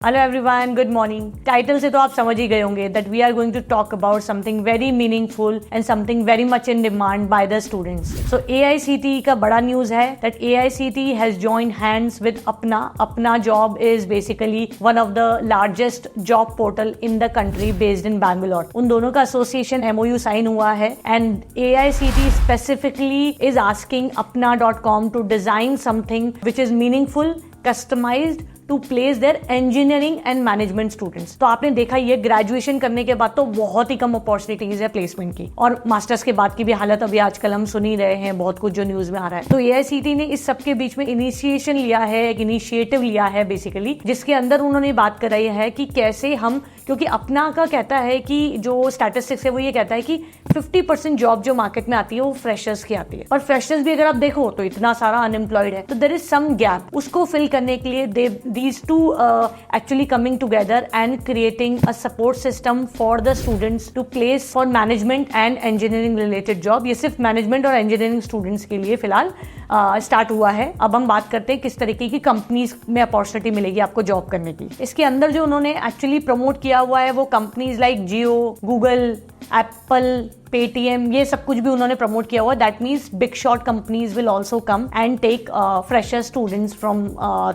Hello everyone, good morning. Title से तो आप समझ ही गए होंगे that we are going to talk about something very meaningful and something very much in demand by the students. So AICTE का बड़ा न्यूज है that AICTE has joined hands with Apna. Apna job is basically one of the largest job portal in the country based in Bangalore. उन दोनों का association MOU sign हुआ है and AICTE specifically is asking अपना.com to design something which is meaningful, customized to place their engineering and management students. तो आपने देखा ये ग्रेजुएशन करने के बाद तो बहुत ही कम अपॉर्चुनिटीज है प्लेसमेंट की, और मास्टर्स के बाद की भी हालत अभी आजकल हम सुन ही रहे हैं, बहुत कुछ जो न्यूज में आ रहा है। तो AICTE ने इस सबके बीच में इनिशिएशन लिया है, एक इनिशिएटिव लिया है बेसिकली, जिसके अंदर उन्होंने बात कराई है कि कैसे हम, क्योंकि अपना का कहता है कि जो स्टैटिस्टिक्स है वो ये कहता है कि 50% जॉब जो मार्केट में आती है वो फ्रेशर्स की आती है, और फ्रेशर्स भी अगर आप देखो तो इतना सारा अनएम्प्लॉयड है, तो देयर इज सम गैप। उसको फिल करने के लिए these two actually coming together and creating a support system for the students to place for management and engineering related job। ये सिर्फ मैनेजमेंट और इंजीनियरिंग स्टूडेंट्स के लिए फिलहाल स्टार्ट हुआ है। अब हम बात करते हैं किस तरीके की कंपनीज में अपॉर्चुनिटी मिलेगी आपको जॉब करने की। इसके अंदर जो उन्होंने एक्चुअली प्रमोट किया हुआ है वो companies like Jio, Google, Apple, Paytm, ये सब कुछ भी उन्होंने प्रमोट किया हुआ है। That means big shot companies will also come and take fresher students from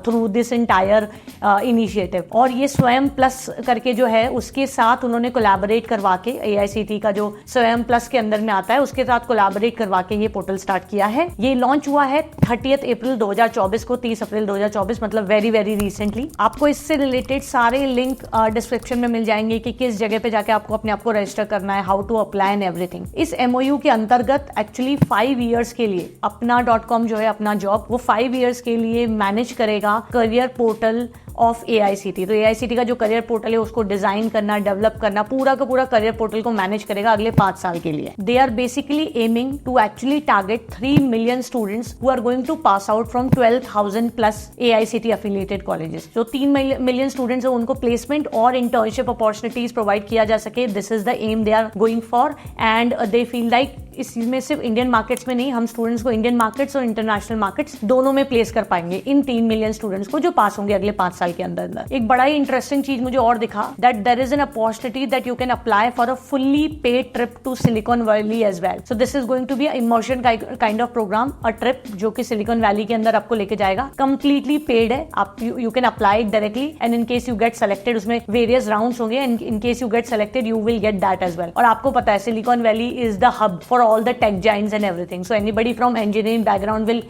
through this entire initiative. और ये स्वयं प्लस करके जो है उसके साथ उन्होंने कोलैबोरेट करवा के, AICTE का जो स्वयं प्लस के अंदर में आता है उसके साथ कोलैबोरेट करवा के ये पोर्टल स्टार्ट किया है। ये लॉन्च हुआ है 30 अप्रैल 2024 को, 30 अप्रैल 2024, मतलब वेरी वेरी रिसेंटली। आपको इससे रिलेटेड सारे लिंक डिस्क्रिप्शन में मिल जाएंगे कि किस जगह पे जाके आपको अपने आप को रजिस्टर करना है, how to apply and everything. इस MOU के अंतर्गत एक्चुअली 5 इयर्स के लिए अपना.com जो है, अपना जॉब, वो 5 इयर्स के लिए मैनेज करेगा करियर पोर्टल ऑफ AICTE। तो AICTE का जो करियर पोर्टल है उसको डिजाइन करना, डेवलप करना, पूरा का पूरा करियर पोर्टल को मैनेज करेगा अगले 5 साल के लिए। They are basically aiming to actually target 3 million students who are going to pass out from 12,000 plus AICTE affiliated colleges. जो 3 मिलियन स्टूडेंट्स है उनको प्लेसमेंट और इंटर्नशिप अपॉर्चुनिटीज प्रोवाइड किया जा सके। This is the aim they are going for and they feel like इसमें सिर्फ Indian markets में नहीं, हम स्टूडेंट्स को इंडियन मार्केट्स और इंटरनेशनल मार्केट्स दोनों में प्लेस कर पाएंगे इन 3 मिलियन स्टूडेंट्स को जो पास होंगे अगले 5 साल के अंदर। एक बड़ा ही इंटरेस्टिंग चीज मुझे और दिखा that there is an opportunity that you can apply for a fully paid trip to Silicon Valley as well. So this is going to be immersion kind of programme, a trip जो कि silicon valley के अंदर आपको लेके जाएगा। Completely paid है, आप you can apply directly and in case you get selected, उसमें वेरियस राउंड्स होंगे and in case you get selected you will get that as well. और आपको पता है Silicon Valley is the hub for all the tech giants and everything, so anybody from engineering background will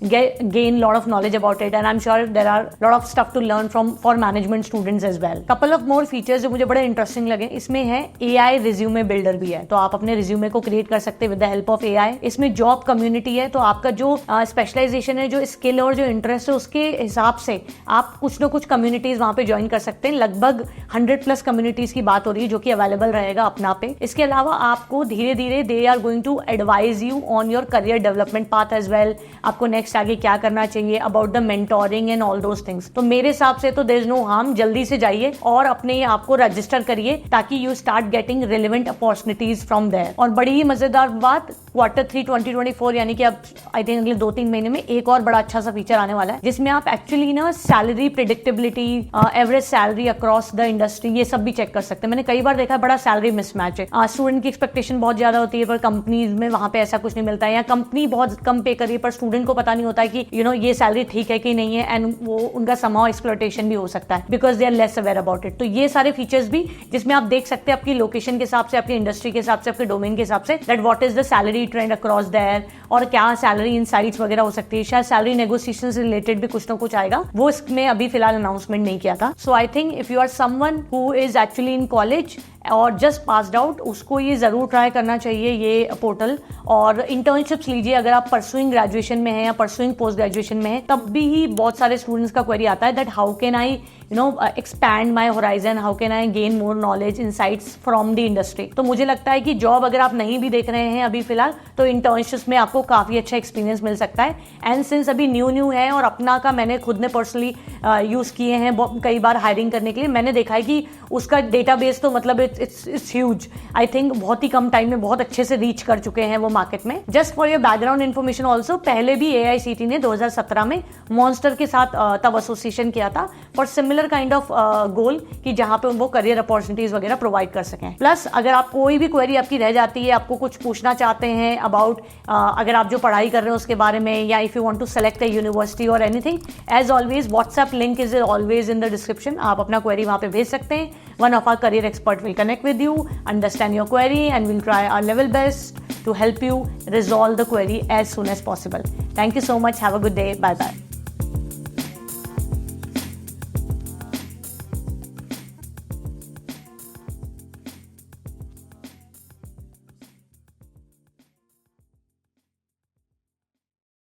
gain lot of knowledge about it and I'm sure there are lot of stuff to learn from for management students as well. Couple of more features जो मुझे बड़े interesting लगे, इसमें है AI resume builder भी है, तो आप अपने रिज्यूमे को क्रिएट कर सकते हैं with the help of AI। इसमें जॉब कम्युनिटी है, तो आपका जो स्पेशलाइजेशन है, जो स्किल और जो इंटरेस्ट है उसके हिसाब से आप कुछ ना कुछ कम्युनिटीज वहां पे ज्वाइन कर सकते हैं। लगभग 100+ कम्युनिटीज की बात हो रही है जो कि अवेलेबल रहेगा अपना पे। इसके अलावा आपको धीरे धीरे they are going to advise you on your career development path as well. आपको नेक्स्ट आगे क्या करना चाहिए, about the mentoring and all those things. तो मेरे हिसाब से तो देयर इज नो हार्म, जल्दी से जाइए और अपने आप को रजिस्टर करिए ताकि you start getting relevant opportunities from there. और बड़ी ही मजेदार बात, Q3 2024 यानी कि अब आई थिंक अगले 2-3 महीने में एक और बड़ा अच्छा सा फीचर आने वाला है जिसमें आप एक्चुअली ना salary predictability, average salary across the industry, ये सब भी चेक कर सकते हैं। मैंने कई बार देखा है बड़ा सैलरी मिसमैच है, स्टूडेंट की एक्सपेक्टेशन बहुत ज्यादा होती है पर कंपनीज में वहां पे ऐसा कुछ नहीं मिलता है, या कंपनी बहुत कम पे करी पर स्टूडेंट को पता नहीं होता है कि ये सैलरी ठीक है कि नहीं है, एंड वो उनका समाउ एक्सप्लॉयटेशन भी हो सकता है because they are less aware about it. तो ये सारे फीचर्स भी जिसमें आप देख सकते हैं आपकी लोकेशन के हिसाब से, आपकी इंडस्ट्री के हिसाब से, आपके डोमेन के हिसाब से that what is the salary trend across there, और क्या सैलरी इनसाइट्स वगैरह हो सकती है। शायद सैलरी नेगोशिएशन से रिलेटेड भी कुछ ना कुछ आएगा, वो इसमें अभी फिलहाल अनाउंसमेंट नहीं किया था। So I think if you are someone who is actually in college और जस्ट पास्ड आउट, उसको ये जरूर ट्राई करना चाहिए ये पोर्टल। और इंटर्नशिप्स लीजिए अगर आप परसुइंग ग्रेजुएशन में है या परसुइंग पोस्ट ग्रेजुएशन में है, तब भी ही बहुत सारे स्टूडेंट्स का क्वेरी आता है that how can I expand my horizon, how can I gain more knowledge, insights from the industry। तो मुझे लगता है कि जॉब अगर आप नहीं भी देख रहे हैं अभी फिलहाल, तो इंटर्नशिप्स में आपको काफ़ी अच्छा एक्सपीरियंस मिल सकता है। एंड सिंस अभी न्यू है और अपना का मैंने खुद ने पर्सनली यूज़ किए हैं कई बार हायरिंग करने के लिए, मैंने देखा है कि उसका डेटाबेस तो मतलब इट्स ह्यूज। आई थिंक बहुत ही कम टाइम में बहुत अच्छे से रीच कर चुके हैं वो मार्केट में। Just for your background information also, पहले भी AICTE ने 2017 में मॉन्स्टर के साथ तब एसोसिएशन किया था for similar kind of goal कि जहां पे वो करियर अपॉर्चुनिटीज वगैरह प्रोवाइड कर सकें। प्लस अगर आप कोई भी क्वेरी आपकी रह जाती है, आपको कुछ पूछना चाहते हैं अबाउट अगर आप जो पढ़ाई कर रहे हो उसके बारे में, या if you want to select a university और anything, as always WhatsApp link is always in the description. आप अपना क्वेरी वहां पे भेज सकते हैं। One of our career expert will connect with you, understand your query and will try our level best to help you resolve the query as soon as possible. Thank you so much. Have a good day. Bye bye.